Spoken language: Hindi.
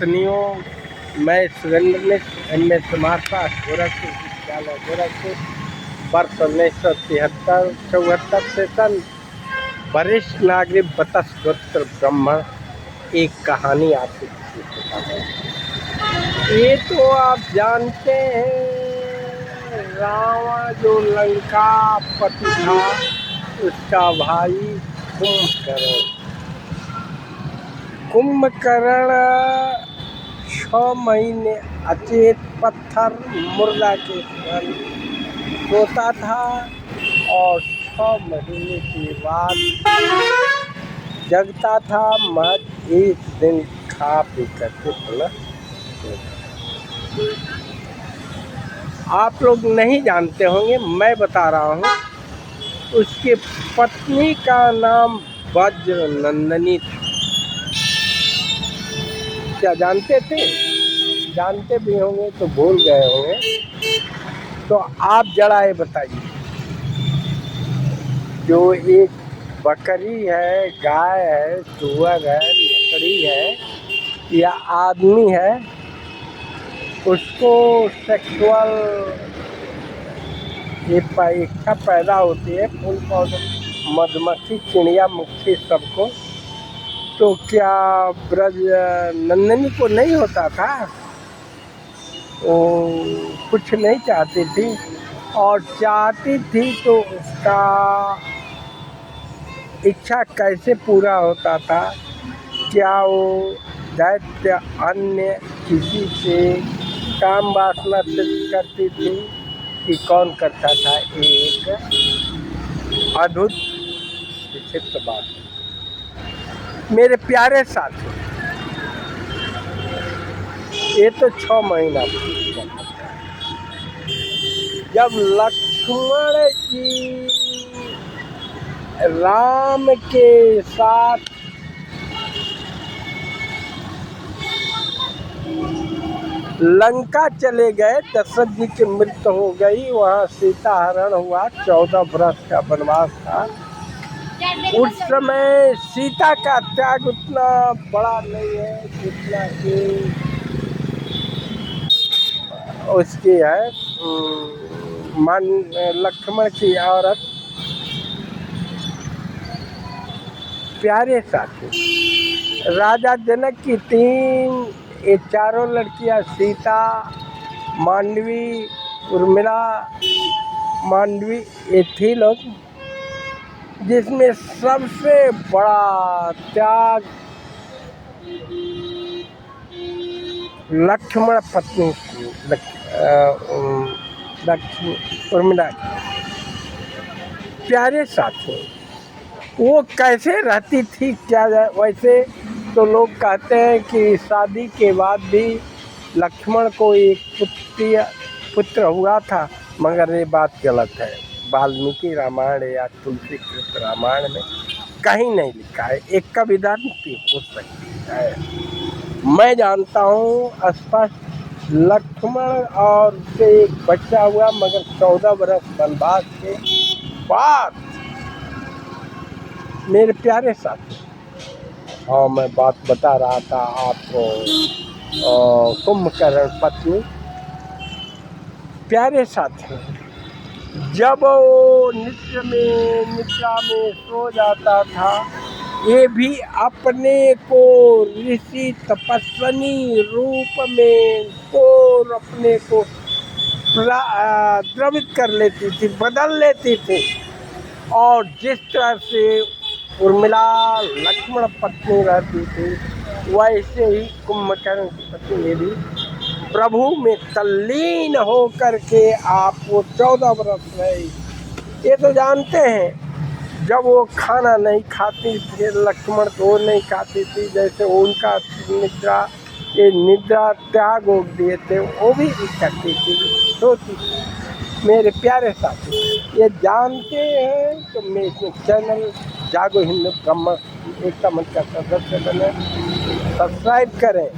पत्नियों, मैं सुरेंद्र मिश्र MS समासा गोरखपुर विश्वविद्यालय गोरखपुर वर्ष 1973-74 सेशन वरिष्ठ नागरिक वतस्वत्र ब्राह्मण एक कहानी आपको ये तो आप जानते हैं, रावण जो लंका पति था उसका भाई कुंभकर्ण 6 महीने अचेत पत्थर मुर्दा के सोता था और 6 महीने के बाद जगता था। महज एक दिन खा पी करके पुनः आप लोग नहीं जानते होंगे, मैं बता रहा हूँ। उसके पत्नी का नाम वज्रनंदिनी था। क्या जानते थे? जानते भी होंगे तो भूल गए होंगे। तो आप जरा ये बताइए, जो एक बकरी है, गाय है, सुअर है, लकड़ी है या आदमी है, उसको सेक्सुअल इच्छा पैदा होती है, फूल पौधे, मधुमक्खी, चिड़िया, मक्खी सबको, तो क्या ब्रज नंदिनी को नहीं होता था? वो कुछ नहीं चाहती थी, और चाहती थी तो उसका इच्छा कैसे पूरा होता था? क्या वो दैत्य अन्य किसी से काम वासना सिद्ध करती थी कि कौन करता था? एक अद्भुत विचित्र बात। मेरे प्यारे साथी, ये तो 6 महीना जब लक्ष्मण जी राम के साथ लंका चले गए, दशरथ जी की मृत्यु हो गई, वहाँ सीता हरण हुआ, 14 वर्ष का वनवास था। उस समय सीता का त्याग उतना बड़ा नहीं है जितना कि उसकी है लक्ष्मण की औरत। प्यारे साथी, राजा जनक की 4 लड़कियां, सीता, मांडवी, उर्मिला, मांडवी, ये थी लोग, जिसमें सबसे बड़ा त्याग लक्ष्मण पत्नी उर्मिला। प्यारे साथी, वो कैसे रहती थी क्या? वैसे तो लोग कहते हैं कि शादी के बाद भी लक्ष्मण को एक पुत्र हुआ था, मगर ये बात गलत है। वाल्मीकि रामायण या तुलसी कृत रामायण में कहीं नहीं लिखा है। एक का विधान हो सकती है। मैं जानता हूँ स्पष्ट, लक्ष्मण और से एक बच्चा हुआ, मगर 14 वर्ष वनवास के बाद। मेरे प्यारे साथी, हाँ, मैं बात बता रहा था आपको कुंभकर्ण पत्नी। प्यारे साथी, जब वो निद्रा में सो जाता था, ये भी अपने को ऋषि तपस्विनी रूप में और अपने को द्रवित कर लेती थी, बदल लेती थी। और जिस तरह से उर्मिला लक्ष्मण पत्नी रहती थी, वैसे ही कुंभकर्ण की पत्नी भी प्रभु में तल्लीन हो करके आपको 14 वर्ष रही। ये तो जानते हैं, जब वो खाना नहीं खाती थी, लक्ष्मण तो नहीं खाती थी, जैसे उनका निद्रा त्याग हो दिए थे, वो भी करती थी, सोती थी। मेरे प्यारे साथी, ये जानते हैं तो मेरे चैनल जागो हिंदू ब्रह्म एकता मंच का सदस्य बने, सब्सक्राइब करें।